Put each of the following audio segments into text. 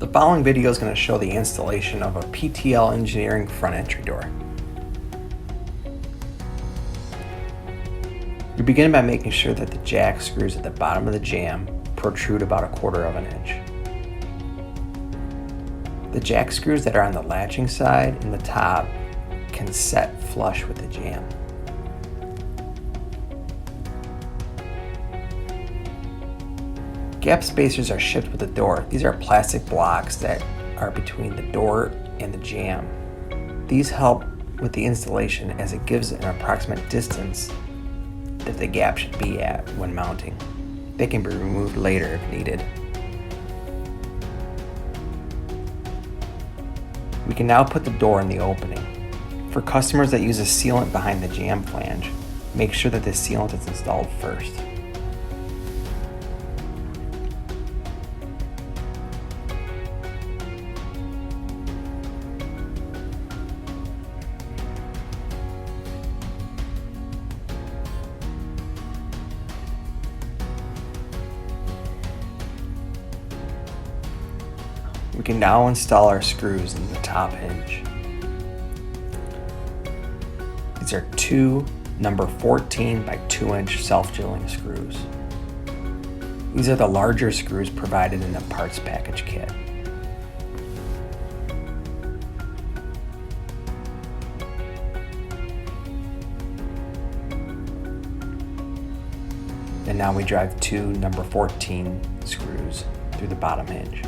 The following video is going to show the installation of a PTL Engineering front entry door. You begin by making sure that the jack screws at the bottom of the jamb protrude about 1/4 of an inch. The jack screws that are on the latching side and the top can set flush with the jamb. Gap spacers are shipped with the door. These are plastic blocks that are between the door and the jamb. These help with the installation as it gives an approximate distance that the gap should be at when mounting. They can be removed later if needed. We can now put the door in the opening. For customers that use a sealant behind the jamb flange, make sure that the sealant is installed first. We can now install our screws in the top hinge. These are two number 14 by 2 inch self-drilling screws. These are the larger screws provided in the parts package kit. And now we drive two number 14 screws through the bottom hinge.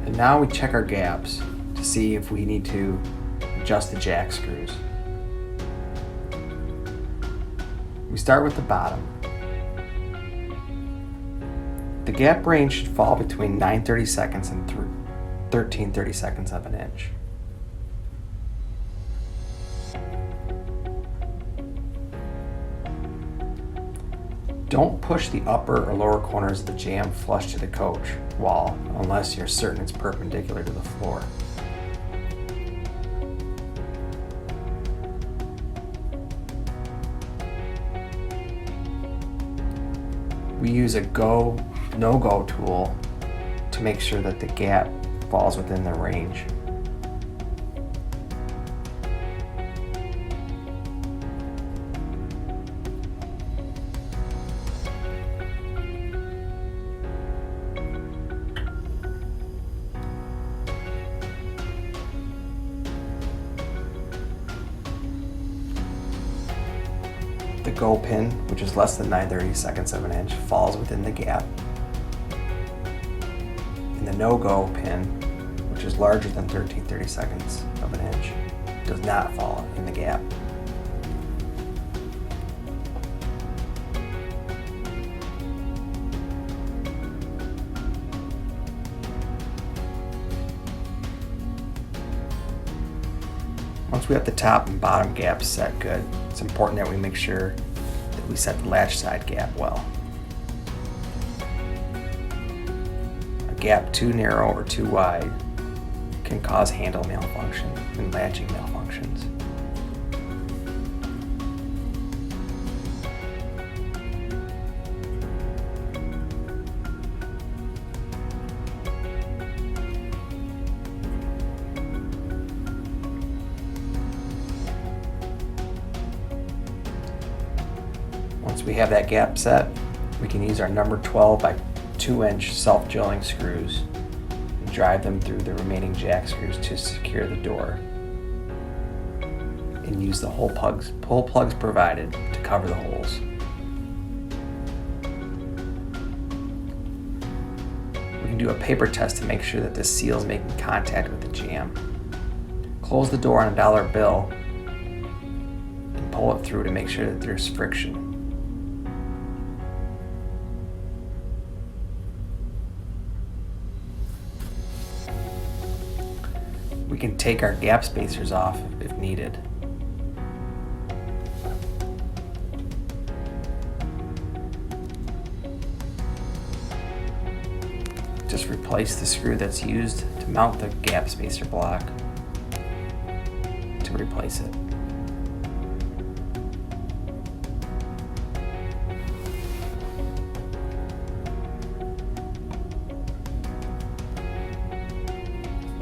And now we check our gaps to see if we need to adjust the jack screws. We start with the bottom. The gap range should fall between 9/32 and 13/32 of an inch. Don't push the upper or lower corners of the jamb flush to the coach wall unless you're certain it's perpendicular to the floor. We use a no-go tool to make sure that the gap falls within the range. The go pin, which is less than 9/32 of an inch, falls within the gap. And the no-go pin, which is larger than 13/32 of an inch, does not fall in the gap. Once we have the top and bottom gaps set good, it's important that we make sure that we set the latch side gap well. A gap too narrow or too wide can cause handle malfunction and latching malfunctions. Once we have that gap set, we can use our number 12 by 2 inch self-drilling screws and drive them through the remaining jack screws to secure the door, and use the hole plugs provided to cover the holes. We can do a paper test to make sure that the seal is making contact with the jamb. Close the door on a dollar bill and pull it through to make sure that there's friction. We can take our gap spacers off if needed. Just replace the screw that's used to mount the gap spacer block to replace it.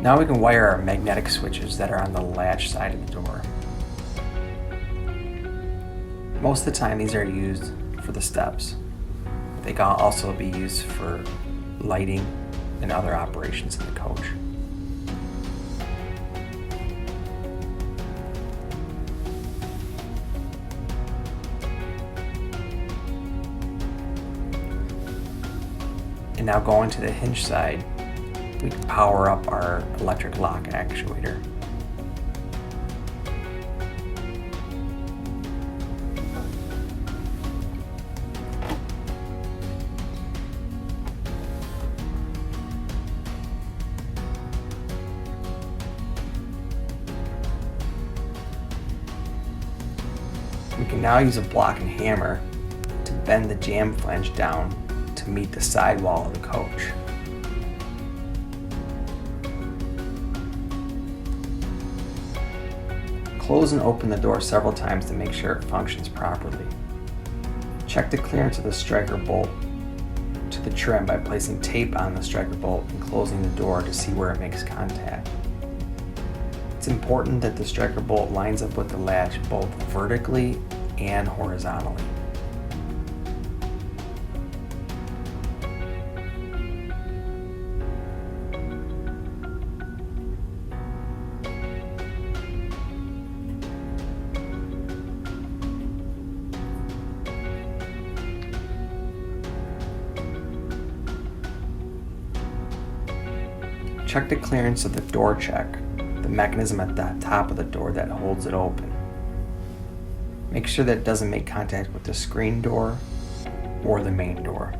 Now we can wire our magnetic switches that are on the latch side of the door. Most of the time these are used for the steps. They can also be used for lighting and other operations in the coach. And now going to the hinge side, we can power up our electric lock actuator. We can now use a block and hammer to bend the jamb flange down to meet the sidewall of the coach. Close and open the door several times to make sure it functions properly. Check the clearance of the striker bolt to the trim by placing tape on the striker bolt and closing the door to see where it makes contact. It's important that the striker bolt lines up with the latch both vertically and horizontally. Check the clearance of the door check, the mechanism at the top of the door that holds it open. Make sure that it doesn't make contact with the screen door or the main door.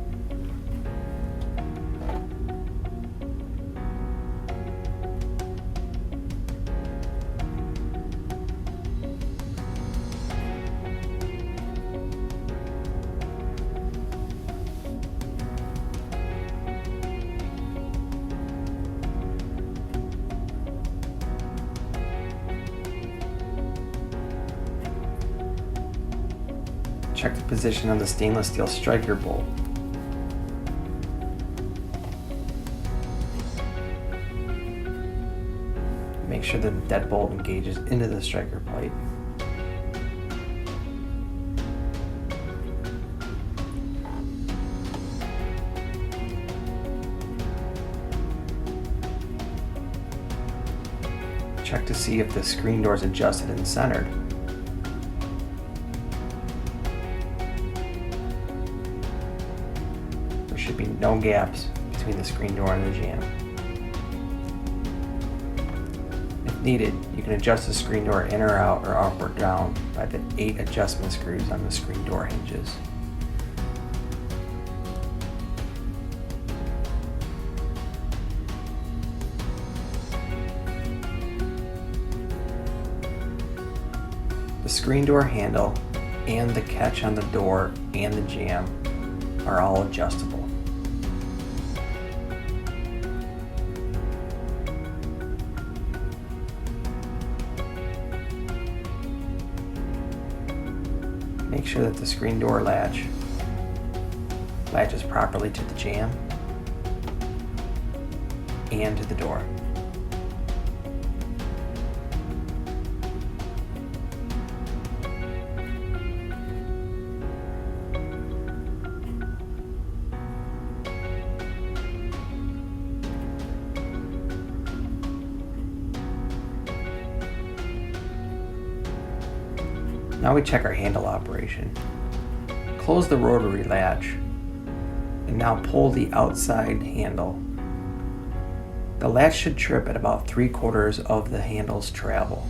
Check the position of the stainless steel striker bolt. Make sure that the deadbolt engages into the striker plate. Check to see if the screen door is adjusted and centered. There should be no gaps between the screen door and the jamb. If needed, you can adjust the screen door in or out or up or down by the 8 adjustment screws on the screen door hinges. The screen door handle and the catch on the door and the jamb are all adjustable. Make sure that the screen door latch latches properly to the jamb and to the door. Now we check our handle operation. Close the rotary latch and now pull the outside handle. The latch should trip at about 3/4 of the handle's travel.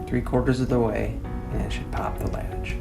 3/4 of the way and it should pop the latch.